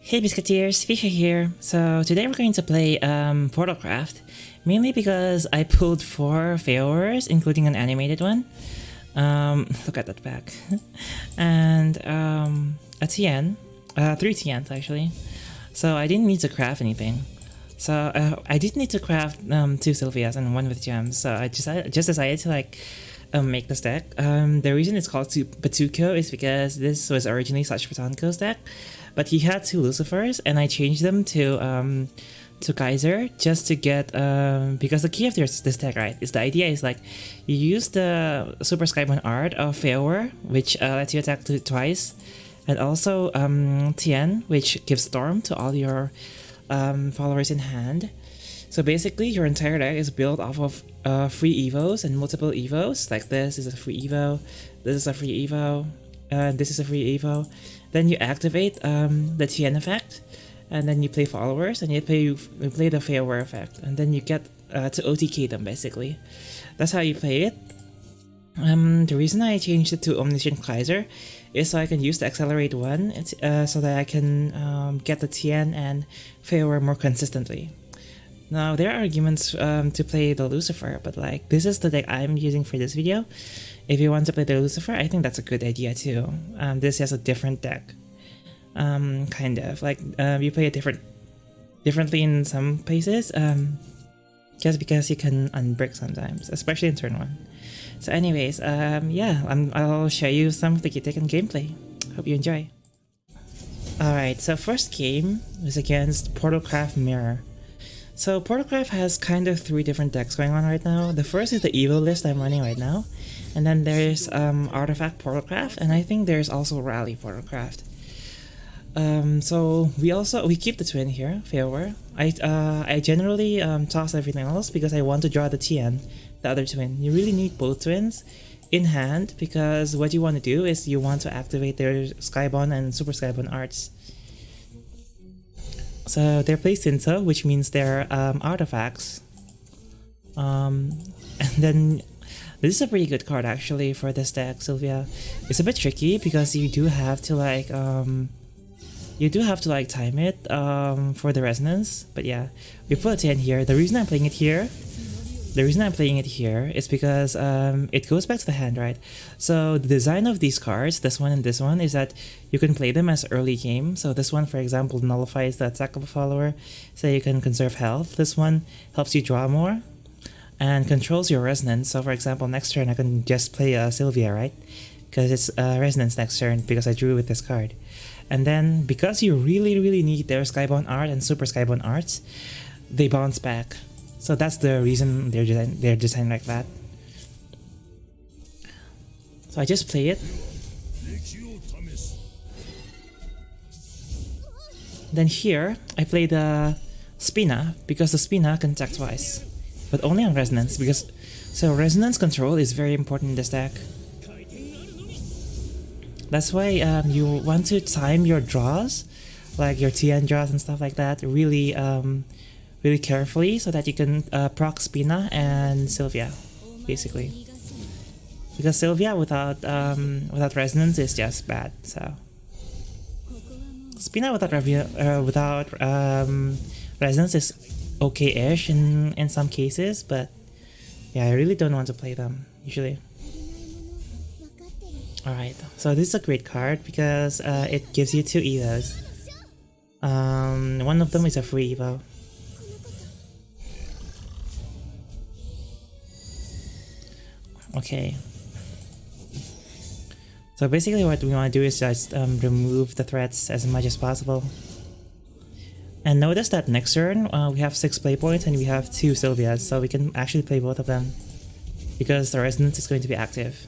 Hey Biscuiteers, Fuchsia here. So today we're going to play Portalcraft, mainly because I pulled 4 failures, including an animated one. Look at that back. And a TN, 3 TNs actually. So I didn't need to craft anything. So I did need to craft 2 Sylvias and 1 with gems. So I just decided to make this deck. The reason it's called SuchPettanko is because this was originally SuchPettanko's deck, but he had 2 Lucifers and I changed them to Kaiser just to get because the key of this deck, right, is the idea is like you use the Super Skybound art of Failure, which lets you attack twice, and also Tien, which gives Storm to all your followers in hand. So basically your entire deck is built off of 3 Evos and multiple Evos. Like this is a free Evo, this is a free Evo, this is a free Evo. Then you activate the Tien effect, and then you play followers, and you play the failure effect, and then you get to OTK them basically. That's how you play it. The reason I changed it to Omniscient Kaiser is so I can use the Accelerate one, so that I can get the Tien and failure more consistently. Now there are arguments to play the Lucifer, but like this is the deck I'm using for this video. If you want to play the Lucifer, I think that's a good idea too. This has a different deck, kind of like you play it differently in some places, just because you can unbrick sometimes, especially in turn 1. So anyways, yeah, I'll show you some of the deck and gameplay. Hope you enjoy. Alright, so first game is against Portalcraft Mirror. So Portalcraft has kind of 3 different decks going on right now. The first is the Evo list I'm running right now, and then there's Artifact Portalcraft, and I think there's also Rally Portalcraft. So we keep the twin here, Failure. I generally toss everything else because I want to draw the TN, the other twin. You really need both twins in hand because what you want to do is you want to activate their Skybound and Super Skybound arts. So they're placed into, which means they're artifacts. And then this is a pretty good card actually for this deck, Sylvia. It's a bit tricky because you do have to time it for the resonance. But yeah, we put a 10 here. The reason I'm playing it here is because it goes back to the hand, right? So the design of these cards, this one and this one, is that you can play them as early game. So this one, for example, nullifies the attack of a follower, so you can conserve health. This one helps you draw more and controls your resonance. So for example, next turn I can just play Sylvia, right? Because it's resonance next turn because I drew with this card. And then because you really need their Skybound art and Super Skybound arts, they bounce back. So that's the reason they're designed like that. So I just play it. Then here I play the Spina because the Spina can attack twice, but only on resonance so resonance control is very important in this deck. That's why you want to time your draws, like your TN draws and stuff like that, really carefully so that you can proc Spina and Sylvia, basically. Because Sylvia without resonance is just bad. So Spina without resonance is okay-ish in some cases, but yeah, I really don't want to play them usually. Alright, so this is a great card because it gives you 2 Evos. One of them is a free Evo. Okay. So basically what we want to do is just remove the threats as much as possible. And notice that next turn we have 6 play points and we have 2 Sylvias, so we can actually play both of them because the resonance is going to be active.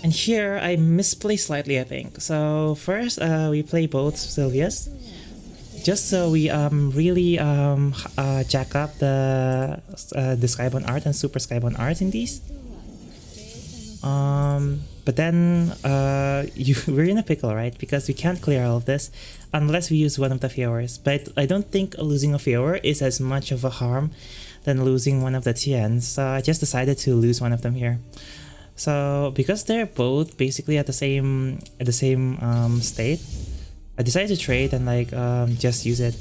And here I misplaced slightly, I think. So first we play both Sylvias, just so we really jack up the Skybound art and Super Skybound art in these. But then we're in a pickle, right? Because we can't clear all of this unless we use one of the Fiors. But I don't think losing a Fior is as much of a harm than losing one of the Tians. So I just decided to lose one of them here. So because they're both basically at the same state, I decided to trade and like just use it.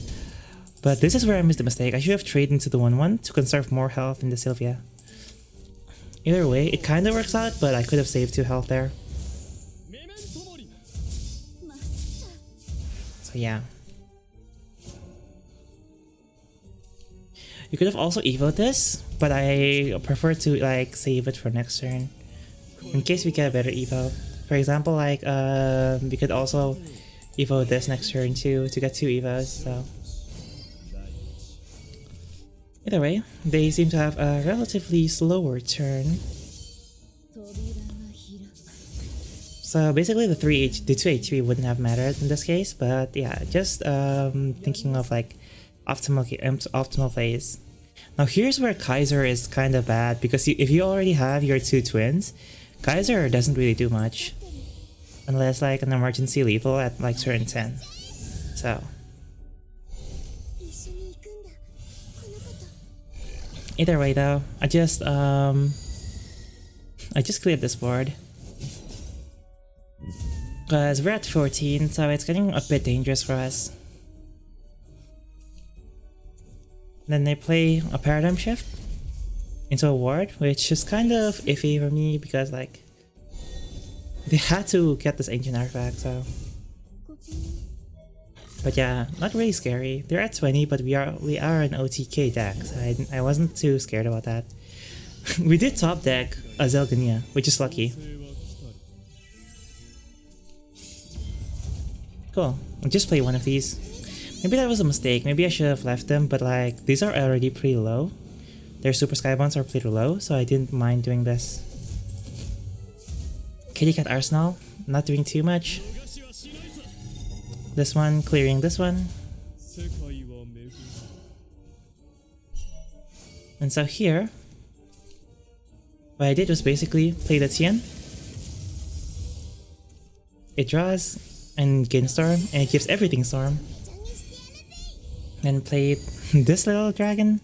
But this is where I missed the mistake. I should have traded into the 1/1 to conserve more health in the Sylvia. Either way, it kind of works out, but I could have saved 2 health there. So yeah. You could have also evoed this, but I prefer to like save it for next turn in case we get a better evo. For example, like we could also evo this next turn too to get 2 evos. So either way, they seem to have a relatively slower turn. So basically the 2 HP wouldn't have mattered in this case, but yeah, just thinking of like optimal plays. Now here's where Kaiser is kind of bad, because if you already have your 2 twins, Kaiser doesn't really do much. Unless like an emergency lethal at like turn 10. So either way though, I just cleared this board. Because we're at 14, so it's getting a bit dangerous for us. Then they play a paradigm shift into a ward, which is kind of iffy for me because like they had to get this ancient artifact, so. But yeah, not really scary. They're at 20, but we are an OTK deck, so I wasn't too scared about that. We did top deck a Zelgania, which is lucky. Cool. I'll just play one of these. Maybe that was a mistake. Maybe I should have left them, but like these are already pretty low. Their Super Skybonds are pretty low, so I didn't mind doing this. Kitty Cat Arsenal, not doing too much. This one, clearing this one. And so here, what I did was basically play the Tian. It draws and gains Storm, and it gives everything Storm. Then played this little dragon.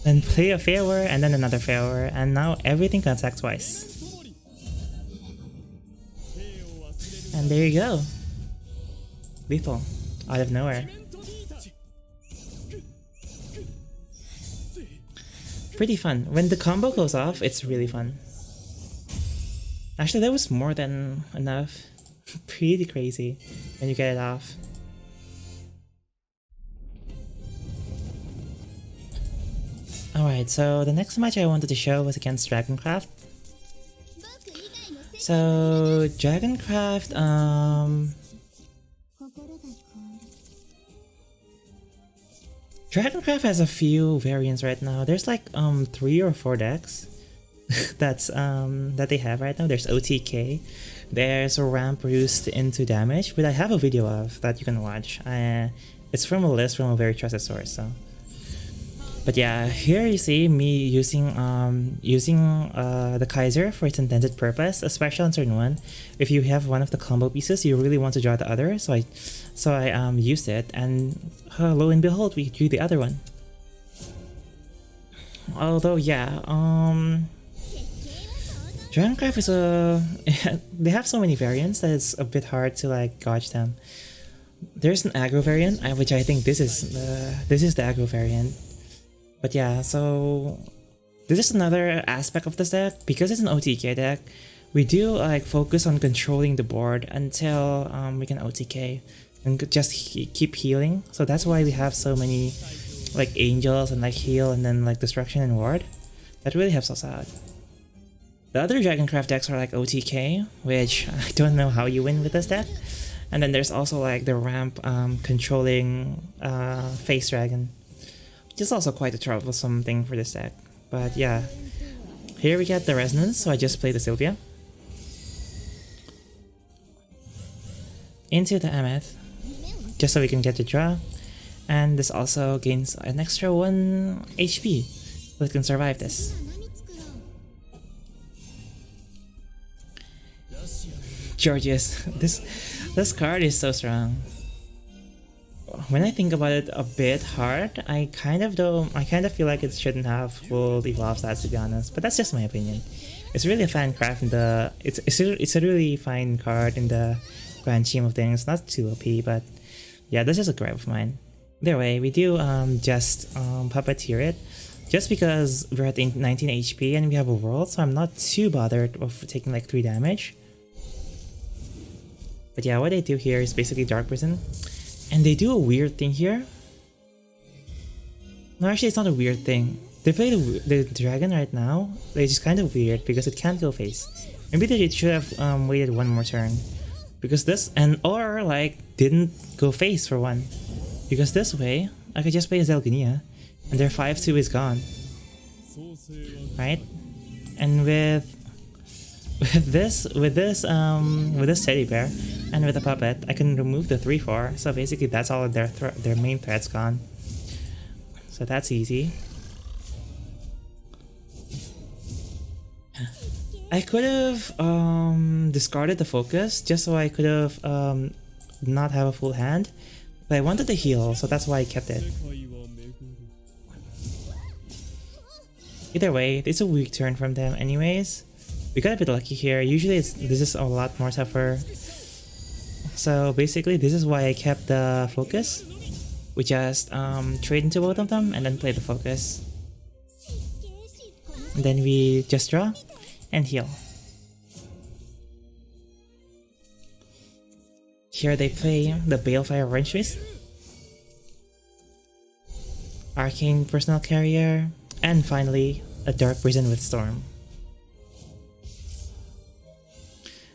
Then play a Failure and then another Failure, and now everything can attack twice. And there you go. Lethal. Out of nowhere. Pretty fun. When the combo goes off, it's really fun. Actually, that was more than enough. Pretty crazy when you get it off. Alright, so the next match I wanted to show was against Dragoncraft. So Dragoncraft, Dragoncraft has a few variants right now. There's like 3 or 4 decks that's that they have right now. There's OTK, there's a ramp roost into damage, but I have a video of that you can watch. It's from a list from a very trusted source. So, but yeah, here you see me using the Kaiser for its intended purpose, especially on turn 1. If you have one of the combo pieces, you really want to draw the other, so I used it, and lo and behold, we drew the other one. Although yeah, Dragoncraft is they have so many variants that it's a bit hard to like gauge them. There's an aggro variant, which I think this is the aggro variant. But yeah, so this is another aspect of this deck. Because it's an OTK deck, we do like focus on controlling the board until we can OTK and just keep healing. So that's why we have so many like angels and like heal and then like destruction and ward. That really helps us out. The other Dragoncraft decks are like OTK, which I don't know how you win with this deck. And then there's also like the ramp controlling Face Dragon, which is also quite a troublesome thing for this deck. But yeah, here we get the Resonance, so I just play the Sylvia. Into the Ameth, just so we can get the draw. And this also gains an extra 1 HP, so it can survive this. Georges, this card is so strong. When I think about it a bit hard, I kind of feel like it shouldn't have full evolve stats, to be honest. But that's just my opinion. It's really a fan craft in the it's a really fine card in the grand scheme of things. Not too OP, but yeah, that's just a gripe of mine. Either way, we do just puppeteer it, just because we're at 19 HP and we have a world, so I'm not too bothered of taking like 3 damage. But yeah, what they do here is basically Dark Prison. And they do a weird thing here. No, actually it's not a weird thing. They play the dragon right now. It's just kind of weird because it can't go face. Maybe they should have waited one more turn. Because this, or like didn't go face for one. Because this way, I could just play Zelginia and their 5-2 is gone. Right? And with this teddy bear and with a puppet, I can remove the 3-4. So basically that's all of their main threats gone. So that's easy. I could have discarded the focus just so I could have not have a full hand, but I wanted to heal, so that's why I kept it. Either way, it's a weak turn from them anyways. We got a bit lucky here. Usually this is a lot more tougher. So basically this is why I kept the focus. We just trade into both of them and then play the focus. And then we just draw and heal. Here they play the Balefire Orange Fist, Arcane Personal Carrier, and finally a Dark Prison with Storm.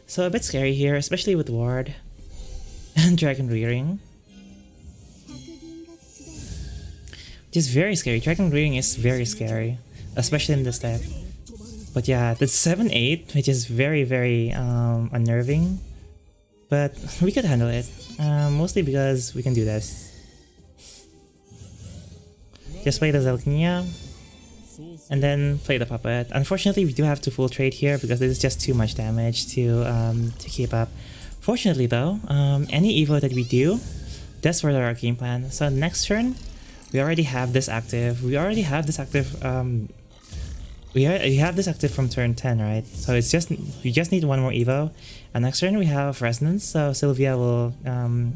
So a bit scary here, especially with Ward and Dragon Rearing. Just very scary. Dragon Rearing is very scary, especially in this type. But yeah, the 7-8, which is very, very unnerving. But we could handle it, mostly because we can do this. Just play the Zelkinia, and then play the puppet. Unfortunately, we do have to full trade here because this is just too much damage to keep up. Fortunately though, any Evo that we do, that's for our game plan. So next turn, we already have this active. We have this active from turn 10, right? So it's just we just need one more Evo. And next turn we have Resonance, so Sylvia will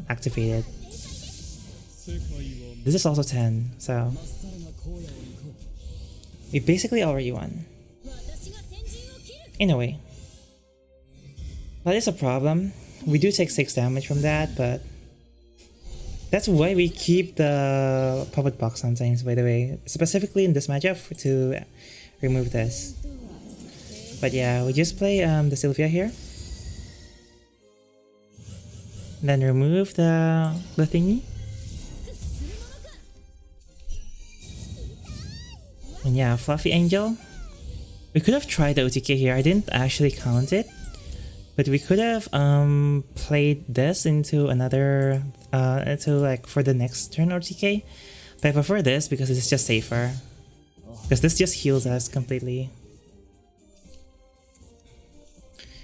activate it. This is also 10, so we basically already won. In a way. That is a problem. We do take 6 damage from that, but that's why we keep the puppet box sometimes, by the way. Specifically in this matchup to remove this. But yeah, we just play the Sylvia here. Then remove the thingy. And yeah, Fluffy Angel. We could have tried the OTK here. I didn't actually count it. But we could have played this into another into like for the next turn OTK. But I prefer this because it's just safer. Because this just heals us completely.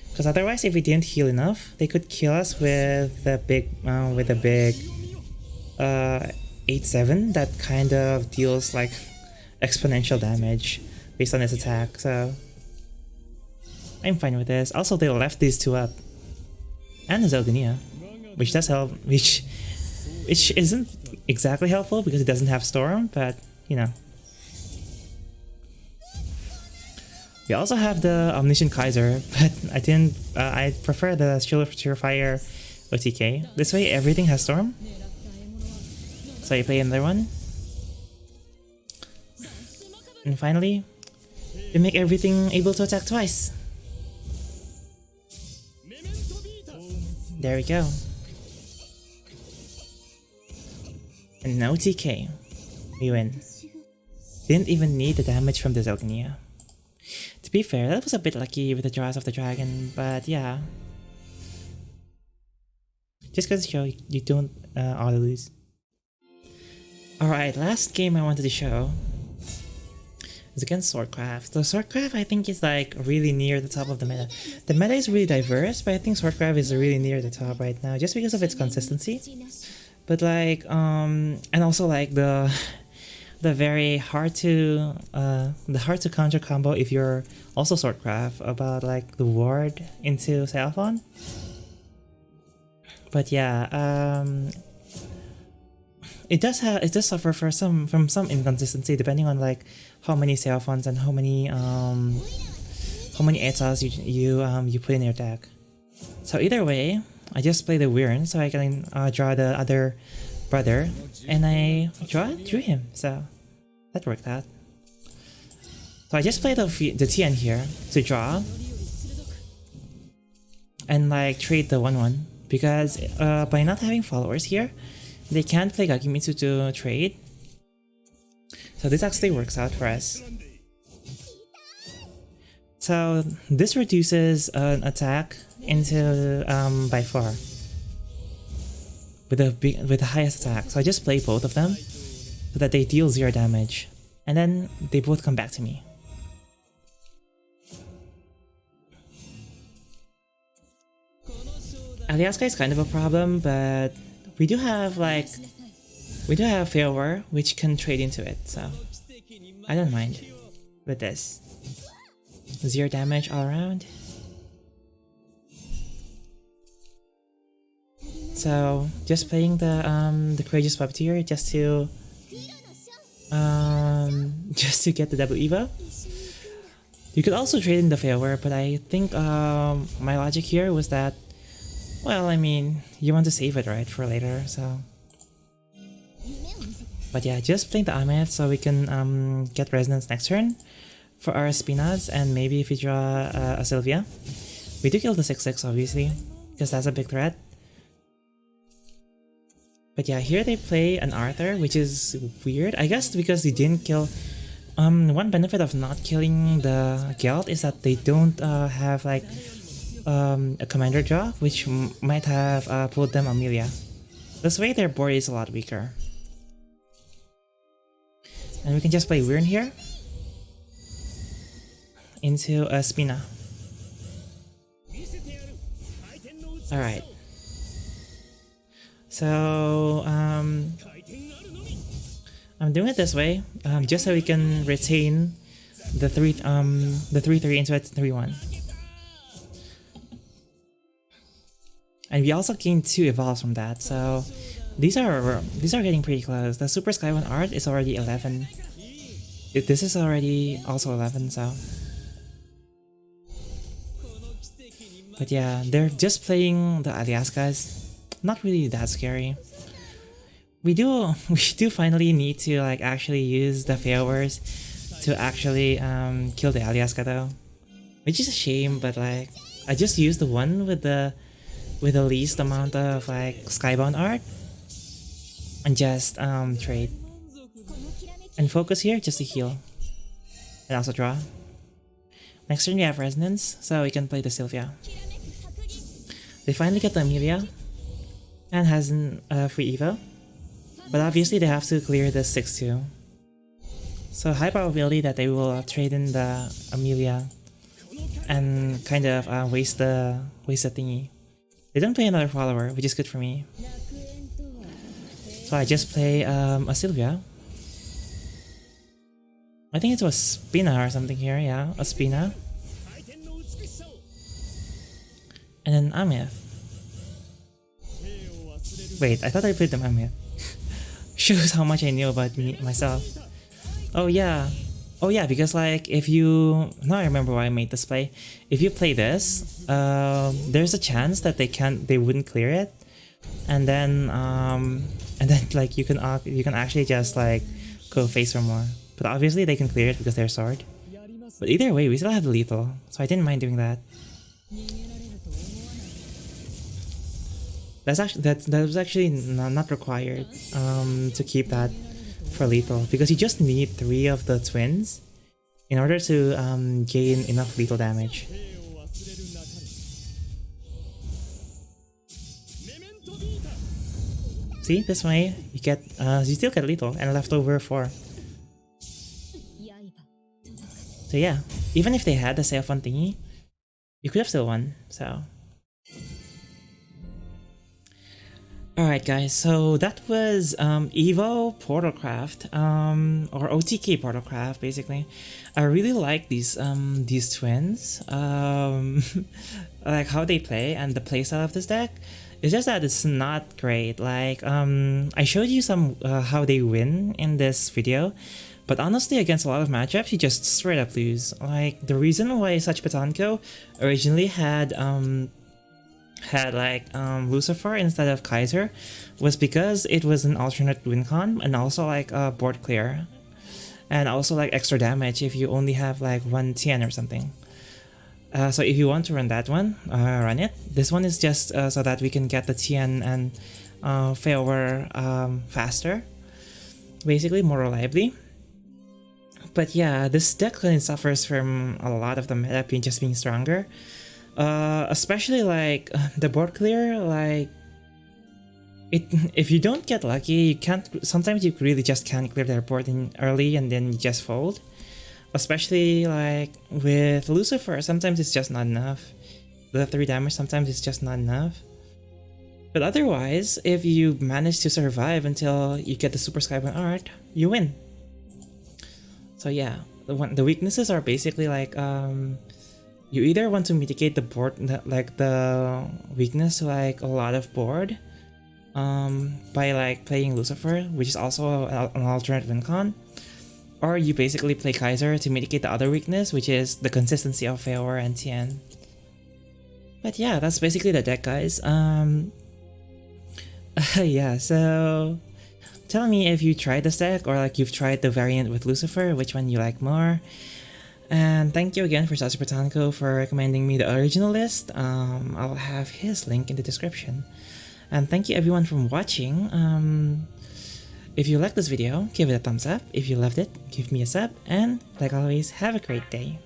Because otherwise, if we didn't heal enough, they could kill us with the big 8-7 that kind of deals like exponential damage based on its attack. So I'm fine with this. Also, they left these 2 up, and the Zelginia, which does help. Which isn't exactly helpful because it doesn't have Storm, but you know. We also have the Omniscient Kaiser, but I didn't. I prefer the Surefire OTK. This way, everything has Storm. So I play another one, and finally, we make everything able to attack twice. There we go. And no TK. We win. Didn't even need the damage from the Zelginia. To be fair, that was a bit lucky with the draws of the dragon, but yeah. Just goes to show you don't auto lose. Alright, last game I wanted to show. is against Swordcraft. So Swordcraft I think is like really near the top of the meta. The meta is really diverse, but I think Swordcraft is really near the top right now just because of its consistency. But like and also like the very hard to counter combo if you're also Swordcraft about like the ward into Seraphon. But yeah, it does suffer from some inconsistency depending on like how many Seraphons and how many Etas you put in your deck. So either way, I just play the Wyrn so I can draw the other brother, and I drew him, so that worked out. So I just play the TN here to draw and like trade the 1/1 because by not having followers here, they can't play Gakimitsu to trade. So this actually works out for us. So this reduces an attack into by 4 with the highest attack. So I just play both of them so that they deal 0 damage, and then they both come back to me. Aliaska is kind of a problem, but we do have Failware which can trade into it, so I don't mind with this. 0 damage all around. So just playing the Courageous Puppeteer just to get the double Evo. You could also trade in the Failware, but I think my logic here was that, well, I mean, you want to save it, right, for later, so. But yeah, just playing the Ameth so we can get Resonance next turn for our Spinas, and maybe if we draw a Sylvia. We do kill the 6/6 obviously, because that's a big threat. But yeah, here they play an Arthur, which is weird. I guess because they didn't kill... one benefit of not killing the Gelt is that they don't have like a commander draw, which might have pulled them Amelia. This way their board is a lot weaker. And we can just play Wyrn here into a Spina. Alright. So I'm doing it this way, just so we can retain the 3/3 into a 3/1. And we also gained 2 evolves from that, so these are getting pretty close. The Super Sky 1 art is already 11. This is already also 11, so. But yeah, they're just playing the Aliaskas. Not really that scary. We do finally need to like actually use the Failwares to actually kill the Aliaska though, which is a shame. But like I just used the one with the least amount of like Skybound art and just trade and focus here just to heal and also draw. Next turn we have Resonance, so we can play the Sylvia. They finally get the Amelia and has a free Evo, but obviously they have to clear the 6/2. So high probability that they will trade in the Amelia and kind of waste the thingy. They don't play another follower, which is good for me. So I just play a Sylvia. I think it was Spina or something here, yeah, a Spina. And then Ameth. Wait, I thought I played the Ameth. Shows how much I knew about myself. Oh yeah, because like if you... Now I remember why I made this play. If you play this, there's a chance that they wouldn't clear it. And then like you can actually just like go face for more. But obviously they can clear it because they're sword. But either way, we still have the lethal, so I didn't mind doing that. That was actually not required to keep that for lethal, because you just need 3 of the twins in order to gain enough lethal damage. See, this way you still get lethal and leftover 4. So yeah, even if they had the sale fund thingy, you could have still won, so. Alright guys, so that was Evo Portalcraft, or OTK Portalcraft basically. I really like these twins, like how they play and the playstyle of this deck. It's just that it's not great. Like I showed you some how they win in this video, but honestly against a lot of matchups you just straight up lose. Like the reason why SuchPettanko originally had Lucifer instead of Kaiser was because it was an alternate win con and also like board clear and also like extra damage if you only have like 1 TN or something. So if you want to run that one, run it. This one is just so that we can get the TN and failover faster, basically more reliably. But yeah, this deck clearly suffers from a lot of the meta just being stronger. Especially like the board clear, like if you don't get lucky, you can't. Sometimes you really just can't clear their board in early and then you just fold. Especially like with Lucifer, sometimes it's just not enough. The 3 damage sometimes it's just not enough. But otherwise, if you manage to survive until you get the Super Skybone art, you win. So yeah, the weaknesses are basically like you either want to mitigate the board, like the weakness to like a lot of board, by like playing Lucifer, which is also an alternate win con, or you basically play Kaiser to mitigate the other weakness, which is the consistency of failover and TN. But yeah, that's basically the deck, guys. Yeah, so tell me if you tried this deck or like you've tried the variant with Lucifer, which one you like more. And thank you again for SuchPettanko for recommending me the original list. I'll have his link in the description. And thank you everyone for watching. If you liked this video, give it a thumbs up. If you loved it, give me a sub. And like always, have a great day.